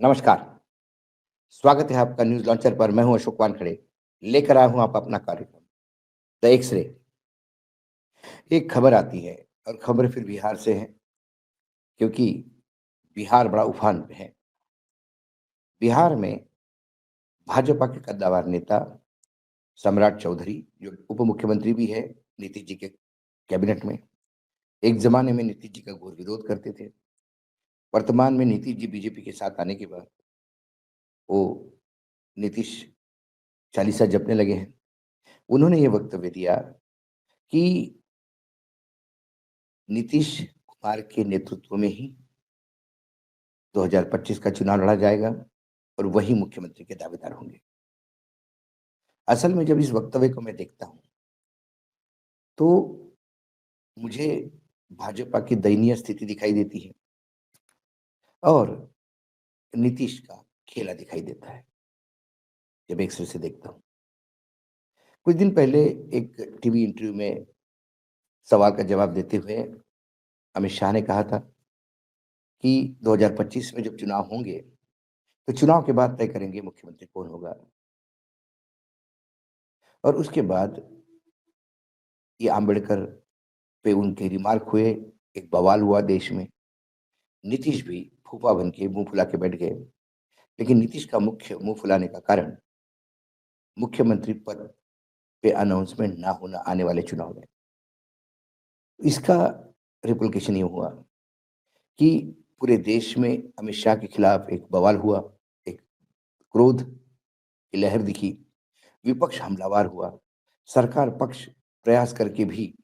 नमस्कार, स्वागत है आपका न्यूज़ लॉन्चर पर। मैं हूं अशोक वानखड़े, लेकर आया हूं आप अपना कार्यक्रम द एक्स-रे। एक खबर आती है और खबर फिर बिहार से है, क्योंकि बिहार बड़ा उफान पे है। बिहार में भाजपा के कद्दावर नेता सम्राट चौधरी, जो उप मुख्यमंत्री भी है नीतीश जी के कैबिनेट में, एक ज़माने में नीतीश जी का घोर विरोध करते थे। वर्तमान में नीतीश जी बीजेपी के साथ आने के बाद वो नीतीश चालीसा जपने लगे हैं। उन्होंने ये वक्तव्य दिया कि नीतीश कुमार के नेतृत्व में ही 2025 का चुनाव लड़ा जाएगा और वही मुख्यमंत्री के दावेदार होंगे। असल में जब इस वक्तव्य को मैं देखता हूँ, तो मुझे भाजपा की दयनीय स्थिति दिखाई देती है और नीतीश का खेला दिखाई देता है, जब एक सिर से देखता हूँ। कुछ दिन पहले एक टीवी इंटरव्यू में सवाल का जवाब देते हुए अमित शाह ने कहा था कि 2025 में जब चुनाव होंगे, तो चुनाव के बाद तय करेंगे मुख्यमंत्री कौन होगा। और उसके बाद ये अम्बेडकर पे उनके रिमार्क हुए, एक बवाल हुआ देश में। नीतीश भी फूफा बन के मुँह फुला के बैठ गए। लेकिन नीतीश का मुख्य मुँह फुलाने का कारण मुख्यमंत्री पद पे अनाउंसमेंट ना होना आने वाले चुनाव में। इसका रिप्लिकेशन ये हुआ कि पूरे देश में अमित शाह के खिलाफ एक बवाल हुआ, एक क्रोध की लहर दिखी, विपक्ष हमलावर हुआ, सरकार पक्ष प्रयास करके भी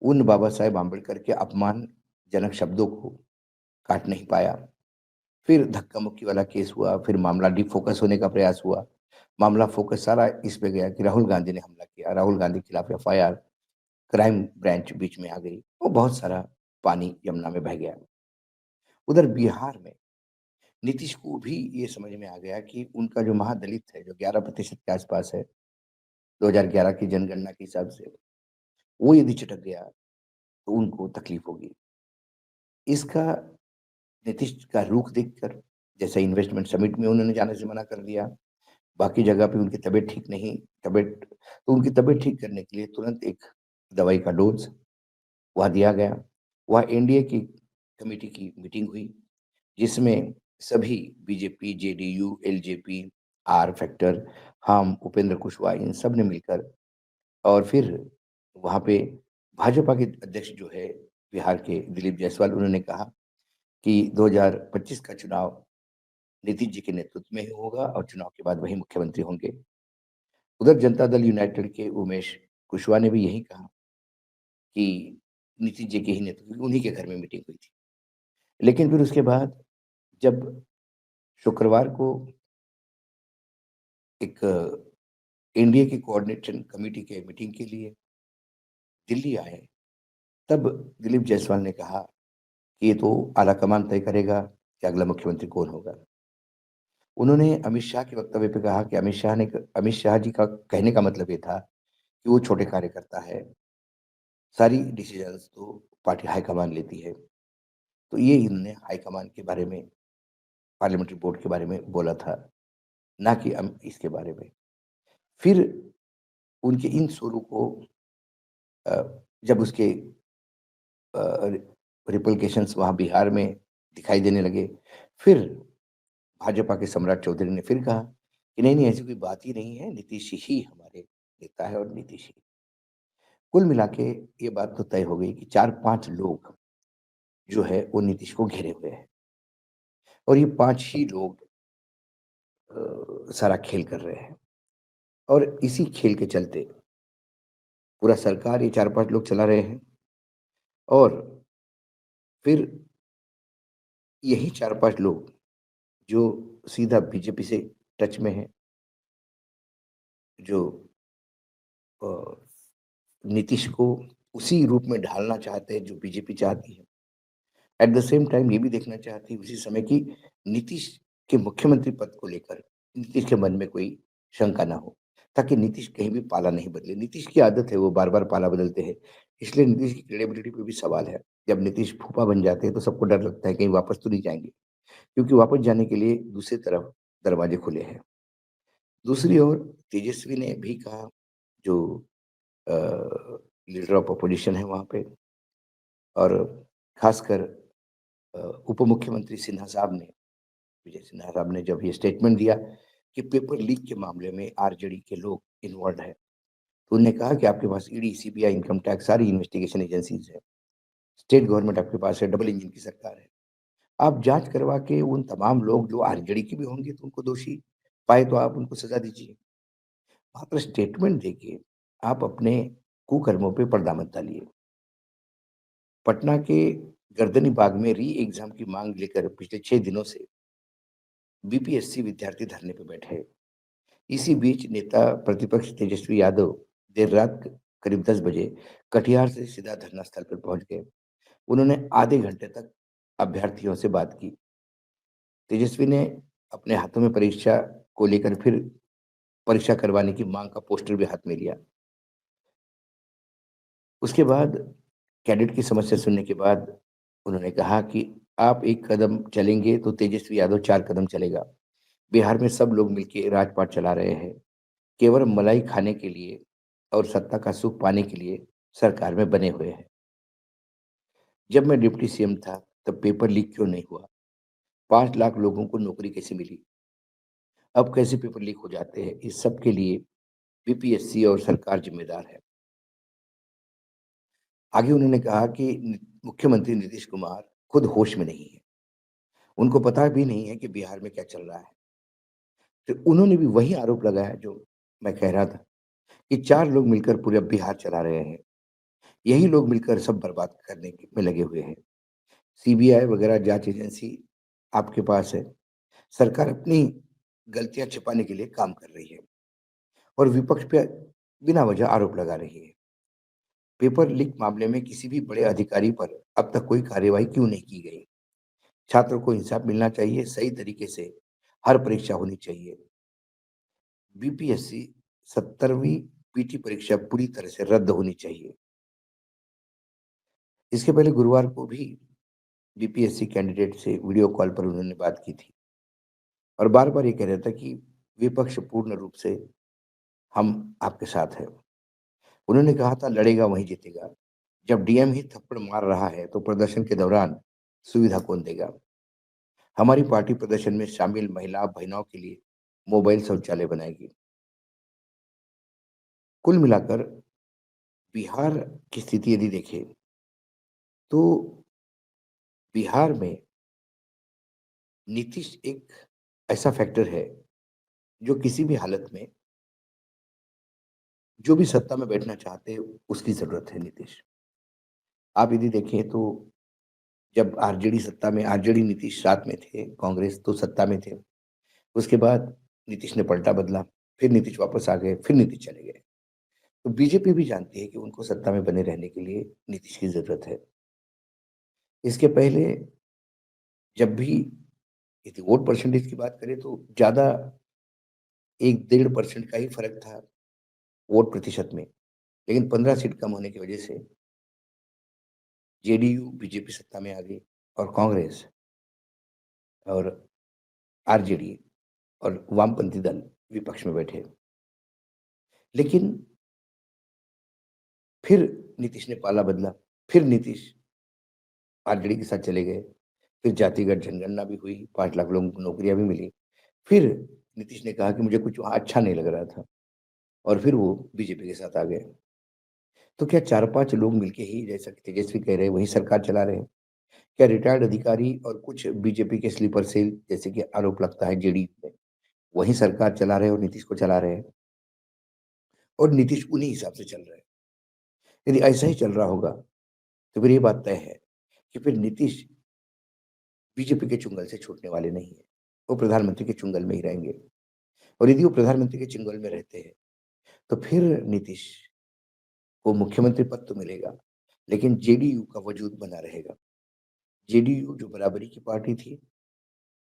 उन बाबा साहेब आम्बेडकर के अपमानजनक शब्दों को काट नहीं पाया। फिर धक्का-मुक्की वाला केस हुआ, फिर मामला डिफ़ोकस होने का प्रयास हुआ। मामला फ़ोकस सारा इस पे गया कि राहुल गांधी ने हमला किया, राहुल गांधी के खिलाफ एफआईआर, क्राइम ब्रांच बीच में आ गई और बहुत सारा पानी यमुना में बह गया। उधर बिहार में नीतीश को भी ये समझ में आ गया कि उनका जो महादलित है, जो 11% के आसपास है, 2011 की जनगणना के हिसाब से, वो यदि चटक गया, तो उनको तकलीफ होगी। इसका नीतीश का रुख देखकर, जैसे इन्वेस्टमेंट समिट में उन्होंने जाने से मना कर दिया, बाकी जगह पे उनकी तबीयत ठीक नहीं, तबीयत तो उनकी तबीयत ठीक करने के लिए तुरंत एक दवाई का डोज़ वहाँ दिया गया। वहाँ एनडीए की कमिटी की मीटिंग हुई, जिसमें सभी बीजेपी, जेडीयू, एलजेपी, आर फैक्टर, हम, उपेंद्र कुशवाहा, इन सब ने मिलकर और फिर वहाँ पे भाजपा के अध्यक्ष जो है बिहार के दिलीप जायसवाल, उन्होंने कहा कि 2025 का चुनाव नीतीश जी के नेतृत्व में ही होगा और चुनाव के बाद वही मुख्यमंत्री होंगे। उधर जनता दल यूनाइटेड के उमेश कुशवाहा ने भी यही कहा कि नीतीश जी के ही नेतृत्व, उन्हीं के घर में मीटिंग हुई थी। लेकिन फिर उसके बाद जब शुक्रवार को एक एनडीए की कोऑर्डिनेशन कमेटी के मीटिंग के लिए दिल्ली आए, तब दिलीप जायसवाल ने कहा कि ये तो आलाकमान तय करेगा कि अगला मुख्यमंत्री कौन होगा। उन्होंने अमित शाह के वक्तव्य पे कहा कि अमित शाह जी का कहने का मतलब ये था कि वो छोटे कार्यकर्ता है, सारी डिसीजंस तो पार्टी हाईकमान लेती है। तो ये इन्होंने हाईकमान के बारे में, पार्लियामेंट्री बोर्ड के बारे में बोला था, ना कि इसके बारे में। फिर उनके इन शुरू को जब उसके रिपलिकेशंस वहाँ बिहार में दिखाई देने लगे, फिर भाजपा के सम्राट चौधरी ने फिर कहा कि नहीं, नहीं ऐसी कोई बात ही नहीं है, नीतीश ही हमारे नेता है और नीतीश ही। कुल मिला के ये बात तो तय हो गई कि 4-5 लोग जो है वो नीतीश को घेरे हुए हैं और ये 5 ही लोग सारा खेल कर रहे हैं और इसी खेल के चलते पूरा सरकार ये 4-5 लोग चला रहे हैं और फिर यही 4-5 लोग जो सीधा बीजेपी से टच में हैं, जो अ, नीतीश को उसी रूप में ढालना चाहते हैं जो बीजेपी चाहती है। एट द सेम टाइम ये भी देखना चाहती है उसी समय कि नीतीश के मुख्यमंत्री पद को लेकर नीतीश के मन में कोई शंका ना हो, ताकि नीतीश कहीं भी पाला नहीं बदले। नीतीश की आदत है वो बार-बार पाला बदलते हैं, इसलिए नीतीश की क्रेडिबिलिटी पे भी सवाल है। जब नीतीश फूफा बन जाते हैं तो सबको डर लगता है कहीं वापस तो नहीं जाएँगे। क्योंकि वापस जाने के लिए दूसरी तरफ दरवाजे खुले हैं। दूसरी ओर तेजस्वी ने भी कहा, जो अ, लीडर ऑफ अपोजिशन है वहाँ पे, और खासकर अ, उप मुख्यमंत्री सिन्हा साहब ने, विजय सिन्हा साहब ने जब ये स्टेटमेंट दिया कि पेपर लीक के मामले में आरजेडी के लोग इन्वॉल्व हैं, तो उन्होंने कहा कि आपके पास ईडी, सीबीआई, इनकम टैक्स, सारी इन्वेस्टिगेशन एजेंसीज है, स्टेट गवर्नमेंट आपके पास है, डबल इंजन की सरकार है। आप जांच करवा के उन तमाम लोग जो आरजेडी के भी होंगे तो उनको दोषी पाए तो आप उनको सजा दीजिए। मात्र स्टेटमेंट देके आप अपने कुकर्मों पे पर्दा मत डालिए। पटना के गर्दनी बाग में री एग्जाम की मांग लेकर पिछले 6 दिनों से बीपीएससी विद्यार्थी धरने पर बैठे हैं। इसी बीच नेता प्रतिपक्ष तेजस्वी यादव देर रात करीब 10 बजे कटिहार से सीधा धरना स्थल पर पहुंच गए। उन्होंने आधे घंटे तक अभ्यर्थियों से बात की। तेजस्वी ने अपने हाथों में परीक्षा को लेकर फिर परीक्षा करवाने की मांग का पोस्टर भी हाथ में लिया। उसके बाद कैडेट की समस्या सुनने के बाद उन्होंने कहा कि आप एक कदम चलेंगे तो तेजस्वी यादव 4 कदम चलेगा। बिहार में सब लोग मिलकर राजपाट चला रहे हैं, केवल मलाई खाने के लिए और सत्ता का सुख पाने के लिए सरकार में बने हुए हैं। जब मैं डिप्टी सीएम था तब पेपर लीक क्यों नहीं हुआ? 5 लाख लोगों को नौकरी कैसे मिली? अब कैसे पेपर लीक हो जाते हैं? इस सब के लिए बीपीएससी और सरकार जिम्मेदार है। आगे उन्होंने कहा कि मुख्यमंत्री नीतीश कुमार खुद होश में नहीं है, उनको पता भी नहीं है कि बिहार में क्या चल रहा है। तो उन्होंने भी वही आरोप लगाया जो मैं कह रहा था कि 4 लोग मिलकर पूरे बिहार चला रहे हैं, यही लोग मिलकर सब बर्बाद करने में लगे हुए हैं। सीबीआई वगैरह जांच एजेंसी आपके पास है, सरकार अपनी गलतियां छिपाने के लिए काम कर रही है और विपक्ष पे बिना वजह आरोप लगा रही है। पेपर लीक मामले में किसी भी बड़े अधिकारी पर अब तक कोई कार्रवाई क्यों नहीं की गई? छात्रों को इंसाफ मिलना चाहिए, सही तरीके से हर परीक्षा होनी चाहिए। बीपीएससी 70वीं पीटी परीक्षा पूरी तरह से रद्द होनी चाहिए। इसके पहले गुरुवार को भी बीपीएससी कैंडिडेट से वीडियो कॉल पर उन्होंने बात की थी और बार-बार ये कह रहा था कि विपक्ष पूर्ण रूप से हम आपके साथ हैं। उन्होंने कहा था लड़ेगा वही जीतेगा। जब डीएम ही थप्पड़ मार रहा है तो प्रदर्शन के दौरान सुविधा कौन देगा? हमारी पार्टी प्रदर्शन में शामिल महिला बहनों के लिए मोबाइल शौचालय बनाएगी। कुल मिलाकर बिहार की स्थिति यदि देखें तो बिहार में नीतीश एक ऐसा फैक्टर है जो किसी भी हालत में जो भी सत्ता में बैठना चाहते हैं उसकी जरूरत है नीतीश। आप यदि देखें तो जब आरजेडी सत्ता में, आरजेडी नीतीश साथ में थे, कांग्रेस तो सत्ता में थे। उसके बाद नीतीश ने पलटा बदला, फिर नीतीश वापस आ गए, फिर नीतीश चले गए। तो बीजेपी भी जानती है कि उनको सत्ता में बने रहने के लिए नीतीश की जरूरत है। इसके पहले जब भी यदि वोट परसेंटेज की बात करें तो ज्यादा 1-1.5% का ही फर्क था वोट प्रतिशत में, लेकिन 15 सीट कम होने की वजह से जेडीयू बीजेपी सत्ता में आ गई और कांग्रेस और आरजेडी और वामपंथी दल विपक्ष में बैठे। लेकिन फिर नीतीश ने पाला बदला, फिर नीतीश आरजेडी के साथ चले गए, फिर जातिगत जनगणना भी हुई, 5 लाख लोगों को नौकरियां भी मिली। फिर नीतीश ने कहा कि मुझे कुछ वहां अच्छा नहीं लग रहा था और फिर वो बीजेपी के साथ आ गए। तो क्या 4-5 लोग मिलके ही, जैसा कि तेजस्वी कह रहे हैं, वही सरकार चला रहे हैं? क्या रिटायर्ड अधिकारी और कुछ बीजेपी के स्लीपर सेल, जैसे कि आरोप लगता है जेडीयू में, वही सरकार चला रहे हैं और नीतीश को चला रहे हैं और नीतीश उन्हीं हिसाब से चल रहे हैं? यदि ऐसा ही चल रहा होगा तो फिर ये बात तय है कि फिर नीतीश बीजेपी के चुंगल से छूटने वाले नहीं है। वो प्रधानमंत्री के चुंगल में ही रहेंगे और यदि वो प्रधानमंत्री के चुंगल में रहते हैं तो फिर नीतीश को मुख्यमंत्री पद तो मिलेगा, लेकिन जेडीयू का वजूद बना रहेगा। जेडीयू जो बराबरी की पार्टी थी,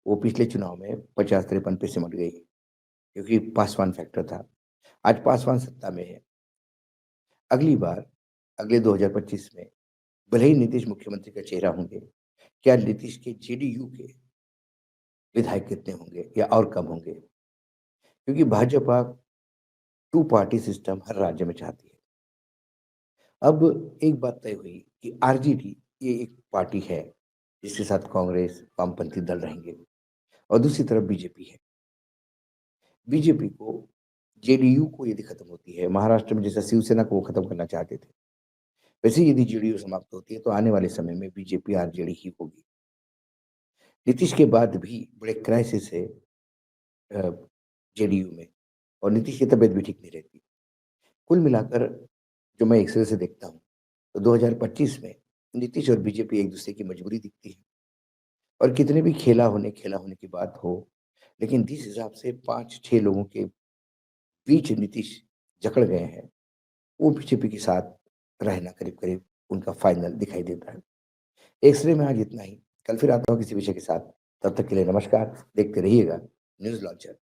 वो पिछले चुनाव में 50-53 पे सिमट गई क्योंकि पासवान फैक्टर था। आज पासवान सत्ता में है। अगली बार, अगले 2025 में भले ही नीतीश मुख्यमंत्री का चेहरा होंगे, क्या नीतीश के जेडीयू के विधायक कितने होंगे या और कम होंगे, क्योंकि भाजपा टू पार्टी सिस्टम हर राज्य में चाहती है। अब एक बात तय हुई कि आरजेडी ये एक पार्टी है जिसके साथ कांग्रेस, वामपंथी दल रहेंगे, और दूसरी तरफ बीजेपी है। बीजेपी को, जेडीयू को यदि खत्म होती है, महाराष्ट्र में जैसा शिवसेना को वो खत्म करना चाहते थे, वैसे ही यदि जेडीयू समाप्त होती है तो आने वाले समय में बीजेपी आरजेडी ही होगी। नीतीश के बाद भी बड़े क्राइसिस है जेडीयू में, और नीतीश की तबीयत भी ठीक नहीं रहती। कुल मिलाकर जो मैं एक्सरे से देखता हूँ, तो 2025 में नीतीश और बीजेपी एक दूसरे की मजबूरी दिखती है। और कितने भी खेला होने की बात हो, लेकिन जिस हिसाब से 5-6 लोगों के बीच नीतीश जकड़ गए हैं, वो बीजेपी के साथ रहना करीब-करीब उनका फाइनल दिखाई देता है। एक्स-रे में आज इतना ही। कल फिर आता हूँ किसी विषय के साथ। तब तक के लिए नमस्कार। देखते रहिएगा न्यूज़ लॉन्चर।